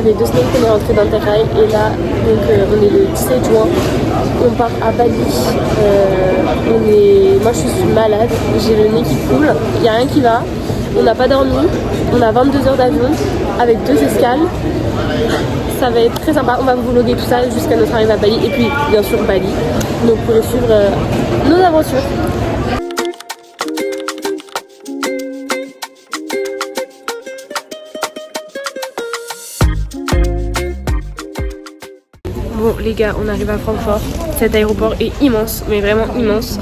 ça fait 2 semaines qu'on est rentré d'Interrail et là, donc, on est le 17 juin, on part à Bali. Moi je suis malade, j'ai le nez qui coule, il n'y a rien qui va, on n'a pas dormi, on a 22 heures d'avion avec 2 escales. Ça va être très sympa, on va vous vlogger tout ça jusqu'à notre arrivée à Bali et puis bien sûr Bali, donc vous pourrez suivre nos aventures. Bon les gars, on arrive à Francfort, cet aéroport est immense, mais vraiment immense.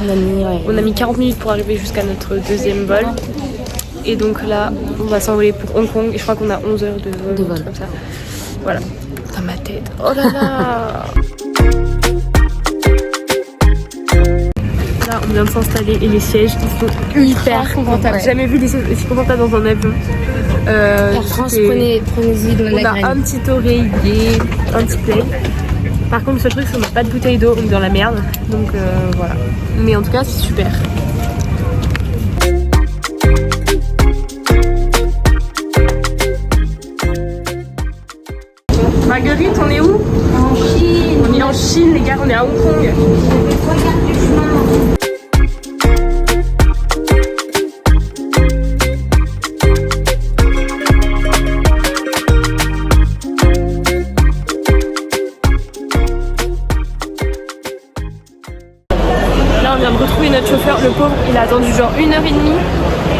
On a mis 40 minutes pour arriver jusqu'à notre deuxième vol. Et donc là, on va s'envoler pour Hong Kong et je crois qu'on a 11 heures de vol. Comme ça. Voilà, dans ma tête. Oh là là. Là, on vient de s'installer et les sièges, ils sont hyper confortables. Ouais. J'ai jamais vu des sièges aussi confortables dans un avion. Air France, prenez-y dans la graine. On a un petit oreiller, un petit play. Par contre, le seul truc, c'est qu'on n'a pas de bouteille d'eau, on est dans la merde. Donc voilà. Mais en tout cas, c'est super. Marguerite, on est où? En Chine. On est en Chine, les gars, on est à Hong Kong. Regarde du chemin. Là, on vient de retrouver notre chauffeur, le pauvre, il a attendu genre 1h30.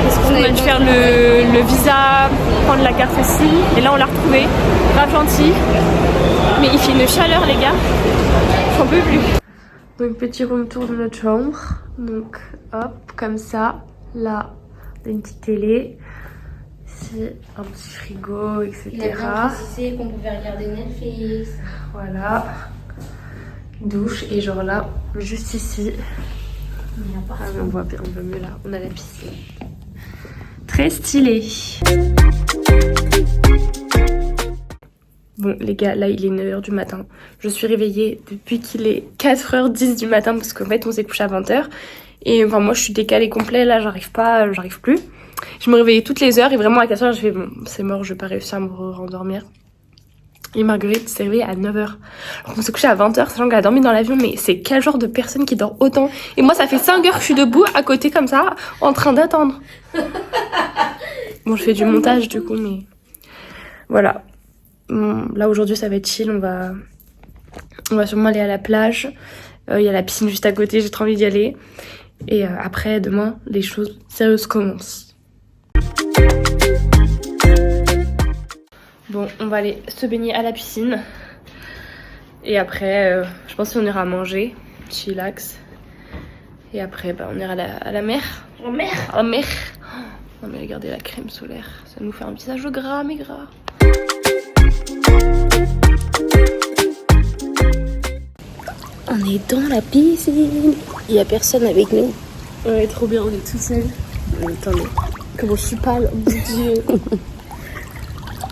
Parce qu'on a dû faire le visa, prendre la carte aussi. Et là, on l'a retrouvé, grave gentil. Mais il fait une chaleur, les gars. J'en peux plus. Donc, petit room tour de notre chambre. Donc, hop, comme ça. Là, on a une petite télé. Ici, un petit frigo, etc. Il a bien précisé qu'on pouvait regarder Netflix. Voilà. Douche. Et genre là, juste ici. Ah, mais on voit mieux là. On a la piscine. Très stylé. Bon les gars, là il est 9h du matin. Je suis réveillée depuis qu'il est 4h10 du matin parce qu'en fait on s'est couché à 20h. Et enfin moi je suis décalée complet, là j'arrive plus. Je me réveillais toutes les heures et vraiment à 4h j'ai fait bon c'est mort, je vais pas réussir à me rendormir. Et Marguerite s'est réveillée à 9h. Alors on s'est couché à 20h, sachant qu'elle a dormi dans l'avion, mais c'est quel genre de personne qui dort autant? Et moi ça fait 5 heures que je suis debout à côté comme ça, en train d'attendre. Bon je fais du montage du coup, mais voilà. Bon, là aujourd'hui ça va être chill, on va sûrement aller à la plage. Il y a la piscine juste à côté, j'ai trop envie d'y aller. Et après demain, les choses sérieuses commencent. Bon, on va aller se baigner à la piscine. Et après, je pense qu'on ira manger, chillax. Et après, on ira à la mer. À la mer. Oh, non mais regardez la crème solaire, ça nous fait un visage gras, mais gras. On est dans la piscine. Il n'y a personne avec nous. Ouais, trop bien, on est tout seuls. Attendez. Comment je suis pâle, oh mon dieu.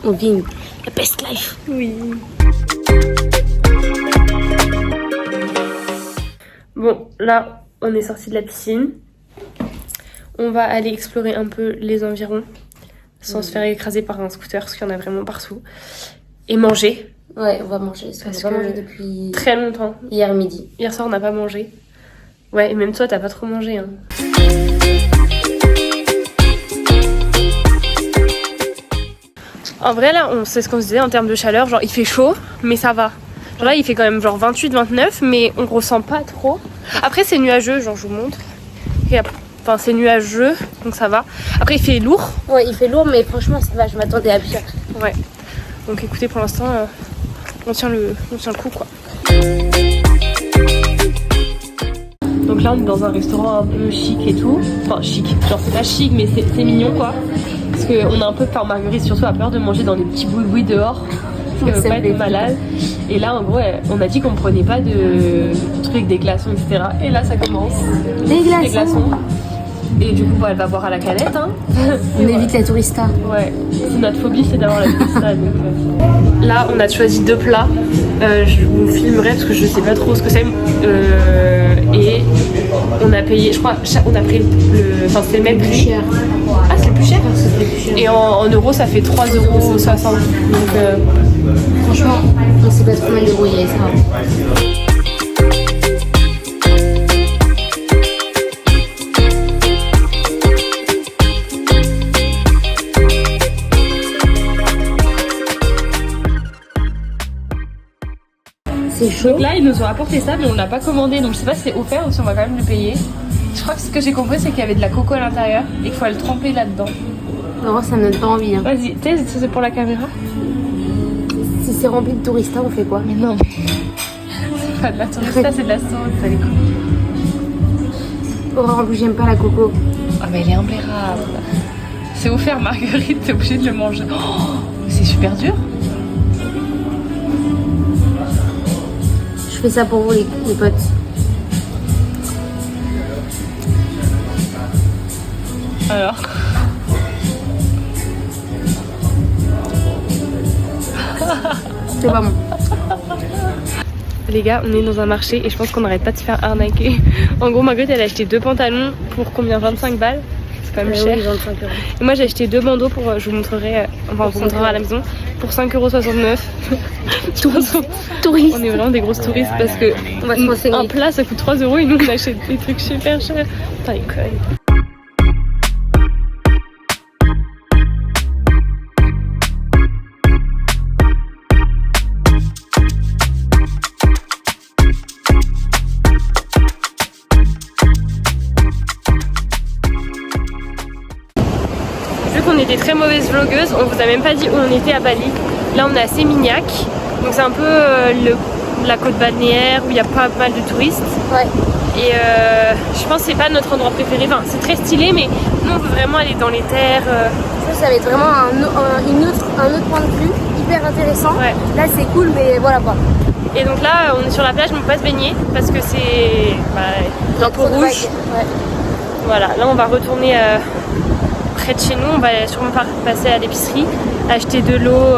On vit la best life. Oui. Bon, là, on est sorti de la piscine. On va aller explorer un peu les environs sans se faire écraser par un scooter parce qu'il y en a vraiment partout. Et manger. Ouais, on va manger. Parce on va que manger depuis très longtemps. Hier midi. Hier soir, on n'a pas mangé. Ouais, et même toi, t'as pas trop mangé. Hein. En vrai, là, c'est ce qu'on se disait en termes de chaleur. Genre, il fait chaud, mais ça va. Genre là, il fait quand même genre 28, 29, mais on ressent pas trop. Après, c'est nuageux, genre, je vous montre. Et après, enfin, c'est nuageux, donc ça va. Après, il fait lourd. Ouais, il fait lourd, mais franchement, ça va. Je m'attendais à pire. Ouais. Donc, écoutez, pour l'instant, on tient le coup, quoi. Donc là, on est dans un restaurant un peu chic et tout. Enfin, chic. Genre, c'est pas chic, mais c'est mignon, quoi. Parce qu'on a un peu peur, Marguerite surtout a peur de manger dans des petits boui-boui dehors. Parce qu'elle veut pas être malade. Et là, en gros, on a dit qu'on prenait pas de trucs, des glaçons, etc. Et là, ça commence. Des glaçons. Et du coup, elle va boire à la canette. Hein. On évite la tourista. Ouais, c'est notre phobie, c'est d'avoir la tourista. Donc, là, on a choisi 2 plats. Je vous filmerai parce que je sais pas trop ce que c'est. Et on a payé, je crois, on a pris enfin c'était le même prix. Cher. Ah, c'est le plus cher. C'est plus cher. Et en euros, ça fait 3,60 €. Donc, Franchement, on s'est pas trop mal débrouillé, ça va. C'est chaud. donc là, ils nous ont apporté ça, mais on l'a pas commandé. Donc je sais pas si c'est offert ou si on va quand même le payer. Je crois que ce que j'ai compris, c'est qu'il y avait de la coco à l'intérieur et qu'il faut le tremper là-dedans. Non, ça me donne pas envie. Hein. Vas-y, c'est pour la caméra. Si c'est rempli de touristes, on fait quoi? Mais non. C'est pas de la tourista, c'est de la sauce. Ça les coupe. En plus, j'aime pas la coco. Ah, mais elle est imbérable. C'est offert, Marguerite, t'es obligée de le manger. Oh, c'est super dur. Je fais ça pour vous, les potes. Alors. C'est pas bon. Les gars, on est dans un marché et je pense qu'on n'arrête pas de se faire arnaquer. En gros, Marguerite, elle a acheté 2 pantalons pour combien? 25 balles. C'est quand même cher. Oui, 25 €. Et moi, j'ai acheté 2 bandeaux pour, je vous montrerai, enfin, on vous montrera à la maison, pour 5,69 €. Touristes. On est vraiment des grosses touristes parce que On va se renseigner. un plat ça coûte 3 € et nous on achète des trucs super chers. Putain, les connes. Vu qu'on était très mauvaises vlogueuses, on vous a même pas dit où on était à Bali. Là on est à Seminyak, donc c'est un peu la côte balnéaire où il y a pas mal de touristes. Ouais. Et je pense que c'est pas notre endroit préféré, enfin c'est très stylé mais nous on veut vraiment aller dans les terres. Ça va être vraiment un autre point de vue, hyper intéressant. Ouais. Là c'est cool mais voilà quoi. Et donc là on est sur la plage mais on peut pas se baigner parce que c'est drapeau Trop de rouge. vagues. Ouais. Voilà, là on va retourner près de chez nous, on va sûrement passer à l'épicerie, acheter de l'eau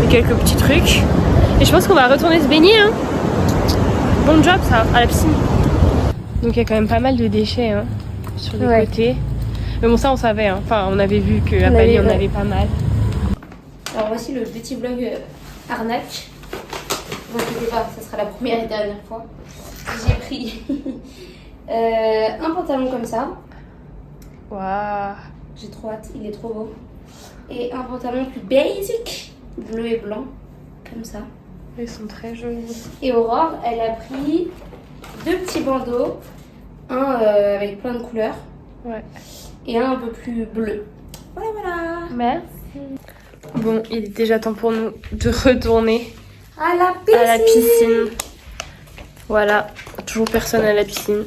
et quelques petits trucs. Et je pense qu'on va retourner se baigner hein. Bon job ça, à la piscine. Donc il y a quand même pas mal de déchets hein, sur les côtés. Mais bon ça on savait, hein. Enfin on avait vu qu'à Bali on avait pas mal. Alors voici le petit vlog arnaque. Ne vous inquiétez pas, ça sera la première et dernière fois. J'ai pris un pantalon comme ça. Waouh. J'ai trop hâte, il est trop beau. Et un pantalon plus basic, bleu et blanc, comme ça. Ils sont très jolis. Et Aurore, elle a pris 2 petits bandeaux, un avec plein de couleurs, Ouais. et un peu plus bleu. Voilà, voilà. Merci. Bon, il est déjà temps pour nous de retourner À la piscine. à la piscine. Voilà, toujours personne à la piscine.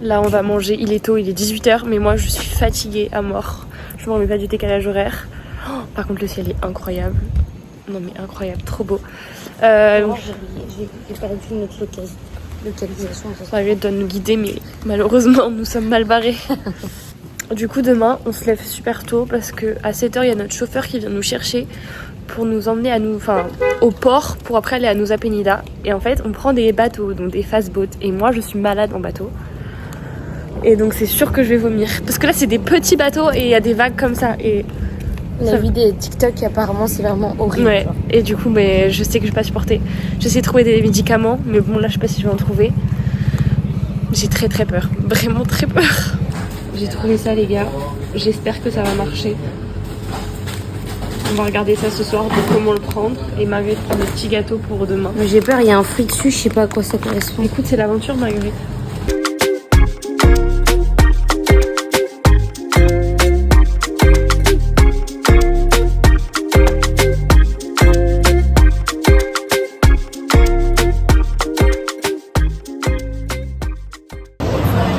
Là, on va manger. Il est tôt, il est 18 h, mais moi, je suis fatiguée à mort. Je me remets pas du décalage horaire. Oh, par contre, le ciel est incroyable. Non, mais incroyable, trop beau. J'ai perdu notre localisation. Marguerite doit nous guider, mais malheureusement, nous sommes mal barrés. Du coup, demain, on se lève super tôt parce que à 7 h, il y a notre chauffeur qui vient nous chercher pour nous emmener au port pour après aller à Nusa Penida. Et en fait, on prend des bateaux, donc des fast boats. Et moi, je suis malade en bateau. Et donc, c'est sûr que je vais vomir. Parce que là, c'est des petits bateaux et il y a des vagues comme ça. Et La vie des TikTok, apparemment, c'est vraiment horrible. ouais. Et du coup, mais je sais que je vais pas supporter. J'essaie de trouver des médicaments, mais bon, là, je sais pas si je vais en trouver. J'ai très très peur. Vraiment très peur. J'ai trouvé ça, les gars. J'espère que ça va marcher. On va regarder ça ce soir de comment le prendre. Et Marguerite prend le petit gâteau pour demain. Mais j'ai peur, il y a un fruit dessus, je sais pas à quoi ça correspond. Écoute, c'est l'aventure, Marguerite.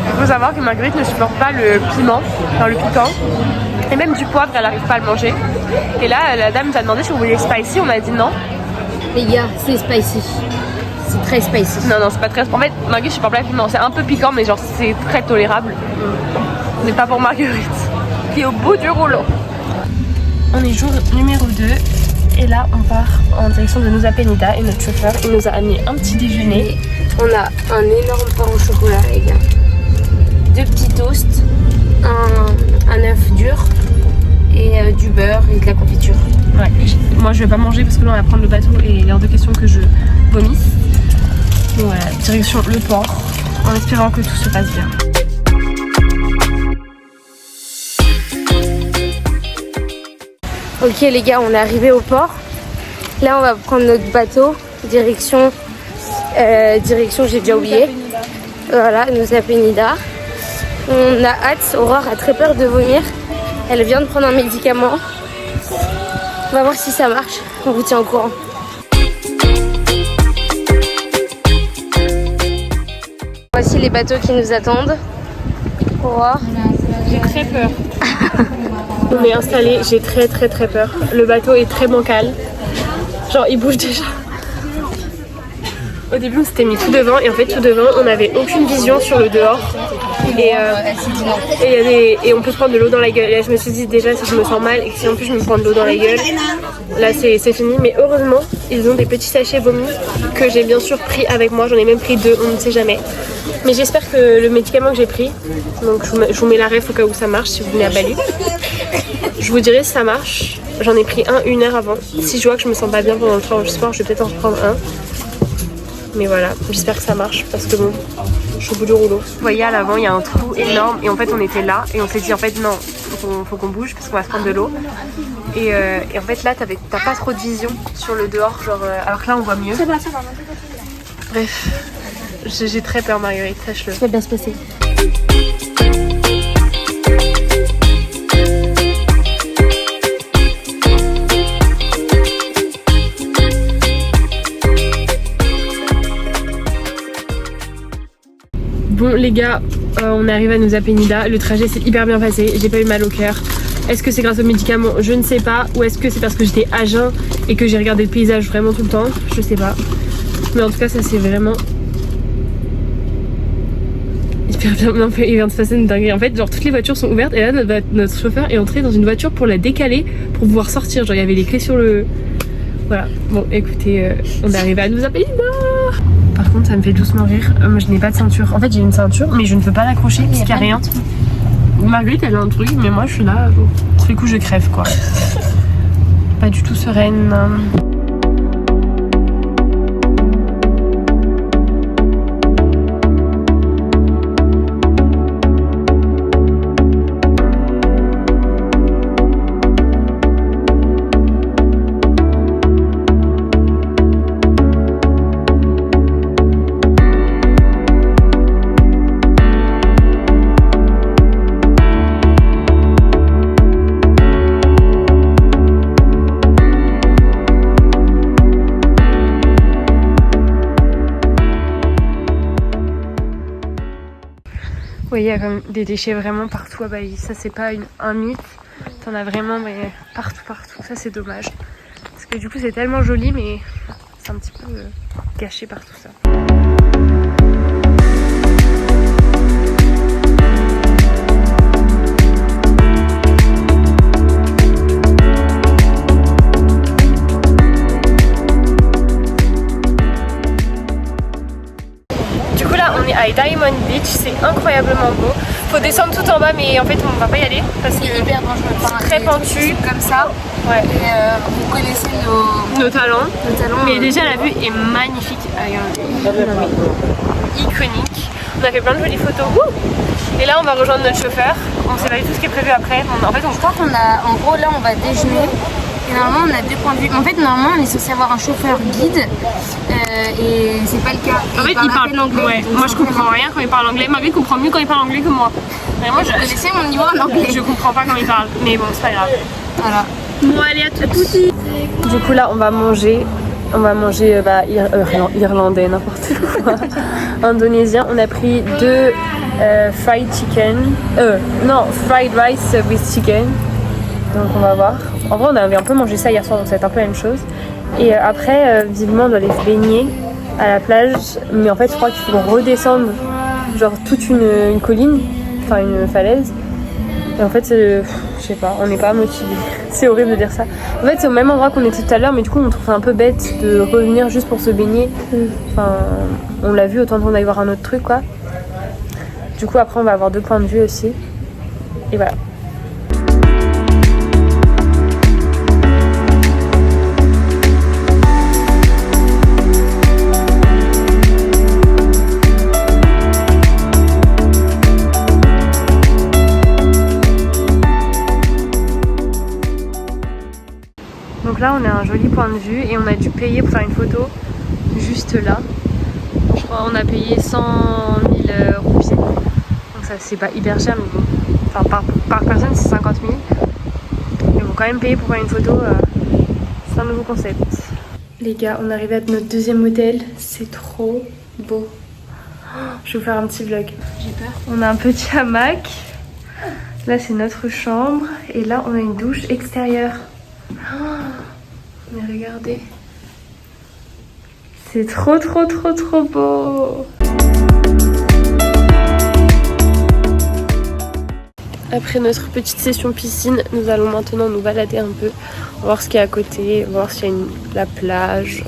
Il faut savoir que Marguerite ne supporte pas le piment, enfin le piquant. Et même du poivre, elle n'arrive pas à le manger. Et là, la dame nous a demandé si on voulait spicy, on a dit non. Les gars, c'est spicy. C'est très spicy. Non, c'est pas très... En fait, Marguerite supporte pas le piment. C'est un peu piquant, mais genre c'est très tolérable. Mais pas pour Marguerite, qui est au bout du rouleau. On est jour numéro 2. Et là on part en direction de Nusa Penida et notre chauffeur il nous a amené un petit déjeuner. On a un énorme pain au chocolat les gars. 2 petits toasts, un œuf dur et du beurre et de la confiture. Ouais, moi je vais pas manger parce que là on va prendre le bateau et il est hors de question que je vomisse. Donc voilà, direction le port en espérant que tout se passe bien. Ok les gars, on est arrivé au port. Là on va prendre notre bateau, direction j'ai déjà oublié. Voilà, Nusa Penida. On a hâte, Aurore a très peur de vomir. Elle vient de prendre un médicament. On va voir si ça marche, on vous tient au courant. Voici les bateaux qui nous attendent. Aurore. J'ai très peur. On est installé, j'ai très peur. Le bateau est très bancal. Genre il bouge déjà. Au début on s'était mis tout devant et en fait tout devant on n'avait aucune vision sur le dehors. Et on peut se prendre de l'eau dans la gueule. Et là je me suis dit déjà si je me sens mal et que si en plus je me prends de l'eau dans la gueule, là c'est fini. Mais heureusement ils ont des petits sachets vomis que j'ai bien sûr pris avec moi. J'en ai même pris 2, on ne sait jamais. Mais j'espère que le médicament que j'ai pris, donc je vous mets la ref au cas où ça marche si vous venez à Bali. Je vous dirai si ça marche. J'en ai pris un 1 heure avant. Si je vois que je me sens pas bien pendant le transport, je vais peut-être en reprendre un. Mais voilà, j'espère que ça marche parce que bon, je suis au bout du rouleau. Vous voyez à l'avant, il y a un trou énorme et en fait on était là et on s'est dit en fait non, faut qu'on bouge parce qu'on va se prendre de l'eau. Et en fait là t'as pas trop de vision sur le dehors, genre alors que là on voit mieux. Ça va. Bref, j'ai très peur Marguerite, sache-le. Ça va bien se passer. Bon les gars, on est arrivé à Nusa Penida, le trajet s'est hyper bien passé, j'ai pas eu mal au cœur. Est-ce que c'est grâce aux médicaments? Je ne sais pas. Ou est-ce que c'est parce que j'étais à jeun et que j'ai regardé le paysage vraiment tout le temps? Je sais pas. Mais en tout cas ça c'est vraiment hyper bien. Non, il vient de se passer une dinguerie. En fait genre toutes les voitures sont ouvertes et là notre chauffeur est entré dans une voiture pour la décaler pour pouvoir sortir. Genre il y avait les clés sur le... Voilà. Bon écoutez, on est arrivé à Nusa Penida. Par contre ça me fait doucement rire, moi je n'ai pas de ceinture. En fait j'ai une ceinture mais je ne peux pas l'accrocher parce qu'il n'y a rien. Marguerite elle a un truc mais moi je suis là, bon, tous les coups je crève quoi. Pas du tout sereine. Vous voyez, il y a comme des déchets vraiment partout à Bali. Ça, c'est pas un mythe. T'en as vraiment mais partout. Ça, c'est dommage. Parce que du coup, c'est tellement joli, mais c'est un petit peu gâché par tout ça. On est à Diamond Beach, c'est incroyablement beau. Faut descendre tout en bas, mais en fait on va pas y aller parce que c'est hyper dangereux. C'est très pentu comme ça. Ouais. Et vous connaissez nos talons. Mais déjà la vue est magnifique. Iconique. On a fait plein de jolies photos. Et là on va rejoindre notre chauffeur. On sait pas du tout ce qui est prévu après. En fait je crois qu'on a, en gros là on va déjeuner. Et normalement on a 2 points de vue. En fait normalement on est censé avoir un chauffeur guide et c'est pas le cas. En fait il parle anglais. Ouais. Moi je comprends rien quand il parle anglais. Marguerite comprend mieux quand il parle anglais que moi. Et moi je connaissais mon niveau en anglais. Je comprends pas quand il parle. Mais bon c'est pas grave. Voilà. Bon allez à tout de suite. Du coup là on va manger irlandais, n'importe quoi. Indonésien. On a pris 2 fried chicken. Fried rice with chicken. Donc on va voir. En vrai on avait un peu mangé ça hier soir donc ça va être un peu la même chose. Et après visiblement on doit aller se baigner à la plage. Mais en fait je crois qu'il faut redescendre genre toute une colline, enfin une falaise. Et en fait je Je sais pas, on n'est pas motivés. C'est horrible de dire ça. En fait, c'est au même endroit qu'on était tout à l'heure, mais du coup, on trouve ça un peu bête de revenir juste pour se baigner. Enfin, on l'a vu, autant qu'on aille voir un autre truc, quoi. Du coup, après, on va avoir 2 points de vue aussi. Et voilà. Donc là on a un joli point de vue et on a dû payer pour faire une photo juste là. Je crois qu'on a payé 100 000 roupies. Donc ça c'est pas hyper cher mais bon. Enfin par personne c'est 50 000. Mais bon quand même payer pour faire une photo, c'est un nouveau concept. Les gars on est arrivé à notre 2e hôtel. C'est trop beau. Je vais vous faire un petit vlog. J'ai peur. On a un petit hamac. Là c'est notre chambre. Et là on a une douche extérieure. Mais regardez, c'est trop beau. Après notre petite session piscine, nous allons maintenant nous balader un peu, voir ce qu'il y a à côté, voir s'il y a la plage.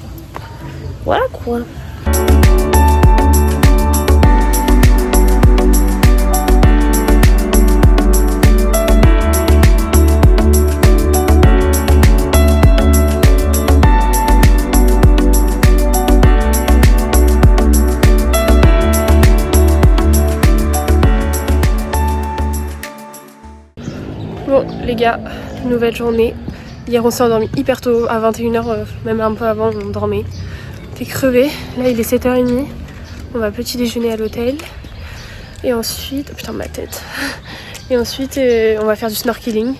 Voilà quoi. Bon les gars, nouvelle journée. Hier on s'est endormi hyper tôt, à 21h, même un peu avant on dormait. T'es crevé, là il est 7h30. On va petit déjeuner à l'hôtel. Et ensuite, oh putain ma tête. Et ensuite on va faire du snorkeling.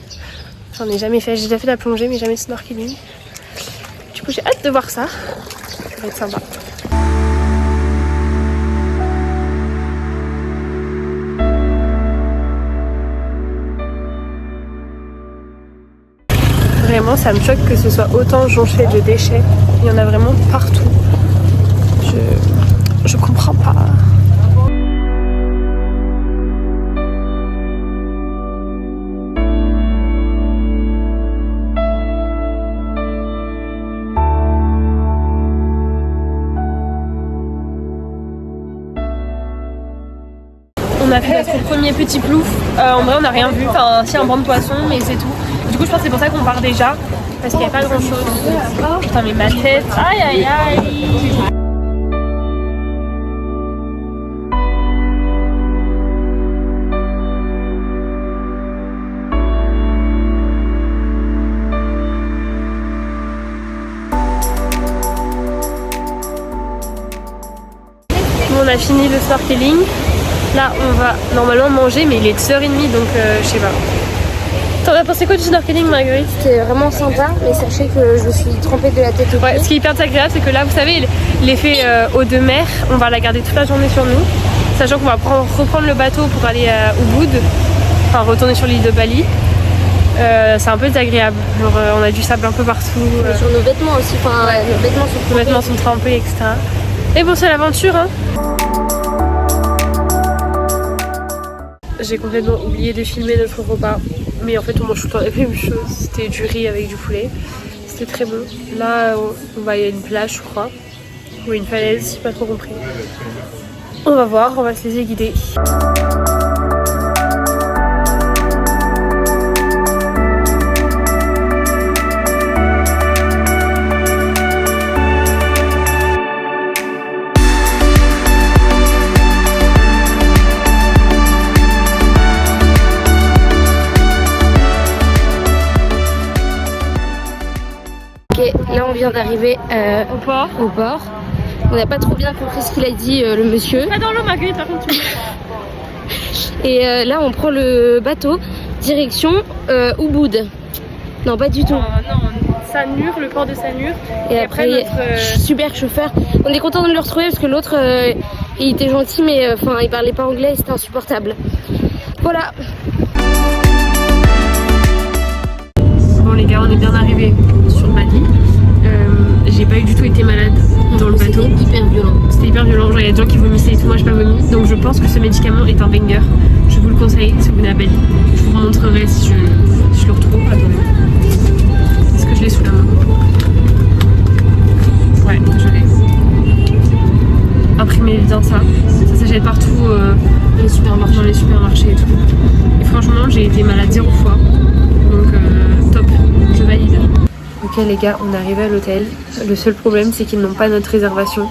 J'en ai jamais fait, j'ai déjà fait de la plongée mais jamais de snorkeling. Du coup j'ai hâte de voir ça, ça va être sympa. Vraiment, ça me choque que ce soit autant jonché de déchets. Il y en a vraiment partout. Je comprends pas. On a fait notre premier petit plouf. En vrai, on n'a rien vu. Enfin, si un banc de poisson, mais c'est tout. Du coup, je pense que c'est pour ça qu'on part déjà. Parce qu'il n'y a pas grand chose. Putain, mais ma tête. Aïe aïe aïe. Bon, on a fini le snorkeling. Là, on va normalement manger, mais il est 2h30, donc je sais pas. T'en as pensé quoi du snorkeling, Marguerite? C'était vraiment sympa, mais sachez que je me suis trempée de la tête aux pieds. Ouais, ce qui est hyper désagréable, c'est que là, vous savez, l'effet eau de mer, on va la garder toute la journée sur nous. Sachant qu'on va reprendre le bateau pour aller au Ubud, enfin retourner sur l'île de Bali. C'est un peu désagréable. Genre, on a du sable un peu partout. Sur nos vêtements aussi, enfin, ouais, nos vêtements sont trempés, etc. Et bon, c'est l'aventure, hein. J'ai complètement oublié de filmer notre repas. Mais en fait, on mange tout le temps la même chose. C'était du riz avec du poulet. C'était très bon. Là, on va y a une plage, je crois. Ou une falaise, j'ai pas trop compris. On va voir, on va se laisser guider. Là on vient d'arriver au port. On n'a pas trop bien compris ce qu'il a dit le monsieur. Pas dans l'eau Marguerite par contre. Et là on prend le bateau direction Ubud. Non pas du tout. Non, Sanur, le port de Sanur. Et après notre super chauffeur. On est content de le retrouver parce que l'autre il était gentil mais enfin il parlait pas anglais et c'était insupportable. Voilà. Bon les gars, on est bien arrivés sur Bali. J'ai pas du tout été malade dans le bateau. C'était hyper violent. super violent, genre il y a des gens qui vomissaient et tout, moi j'ai pas vomi. Donc je pense que ce médicament est un banger. Je vous le conseille si vous venez à Bali. Je vous montrerai si je le retrouve. Attendez. Est-ce que je l'ai sous la main? Ouais, je l'ai. Imprimé bien ça. Ça s'achète partout dans les supermarchés et tout. Et franchement, j'ai été malade 0 fois. Donc top, je valide. Ok les gars, on est arrivé à l'hôtel. Le seul problème c'est qu'ils n'ont pas notre réservation.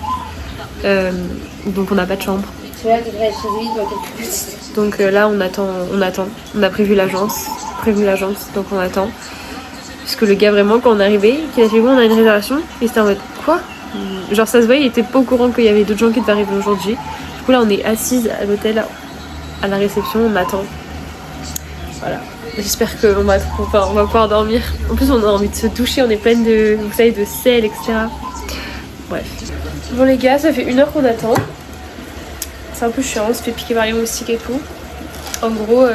Donc on n'a pas de chambre. Celui-là devrait être celui dans quelques minutes. Donc là on attend. On a prévu l'agence, donc on attend. Parce que le gars vraiment quand on est arrivé, qu'il a fait bon on a une réservation, et c'était en mode quoi? Genre ça se voyait, il était pas au courant qu'il y avait d'autres gens qui devaient arriver aujourd'hui. Du coup là on est assise à l'hôtel, à la réception, on attend. Voilà. J'espère qu'on va pouvoir dormir. En plus on a envie de se doucher, on est pleine de, vous savez, de sel, etc. Bref. Bon les gars, ça fait 1 heure qu'on attend. C'est un peu chiant, on se fait piquer par les moustiques et tout. En gros,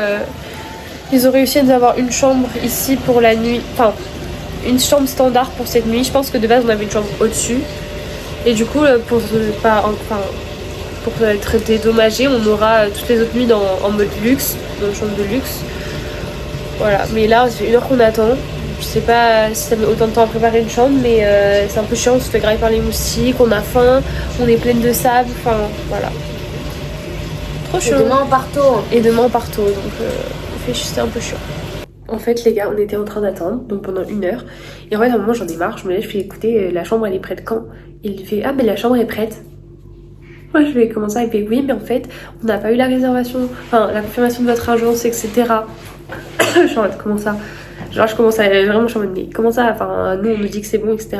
ils ont réussi à nous avoir une chambre ici pour la nuit. Enfin, une chambre standard pour cette nuit. Je pense que de base on avait une chambre au-dessus. Et du coup, pour être dédommagé, on aura toutes les autres nuits en mode luxe, dans une chambre de luxe. Voilà, mais là, ça fait 1 heure qu'on attend. Je sais pas si ça met autant de temps à préparer une chambre, mais c'est un peu chiant, on se fait grailler par les moustiques, on a faim, on est pleine de sable, enfin voilà. Trop chiant. Et demain on part tôt, donc c'est un peu chiant. En fait les gars, on était en train d'attendre, donc pendant 1 heure. Et en fait à un moment j'en ai marre, je me lève, je fais écoutez, la chambre elle est prête quand? Il fait ah mais la chambre est prête. Moi je vais commencer à dire oui mais en fait on n'a pas eu la réservation, enfin la confirmation de votre agence, etc. Je suis en mode comment ça? Genre je commence à vraiment, je suis en mode mais comment ça? Enfin nous on nous dit que c'est bon, etc.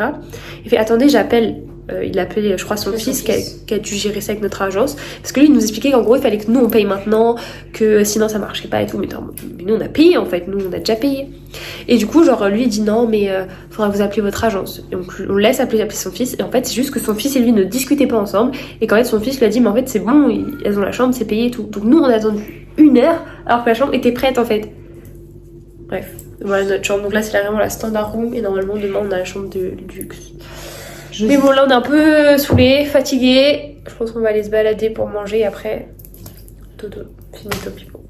Il fait attendez j'appelle. Il appelait je crois son fils qui a dû gérer ça avec notre agence. Parce que lui il nous expliquait qu'en gros il fallait que nous on paye maintenant, que sinon ça marcherait pas et tout. Mais nous on a payé en fait, nous on a déjà payé. Et du coup genre lui il dit non mais faudra vous appeler votre agence. Et donc on laisse appeler son fils. Et en fait c'est juste que son fils et lui ne discutaient pas ensemble. Et qu'en fait son fils lui a dit mais en fait c'est bon, elles ont la chambre, c'est payé et tout. Donc nous on a attendu 1 heure alors que la chambre était prête en fait. Bref, voilà notre chambre. Donc là c'est vraiment la standard room et normalement demain on a la chambre de luxe. Mais bon là on est un peu saoulés, fatigués. Je pense qu'on va aller se balader pour manger et après dodo, finito pipo.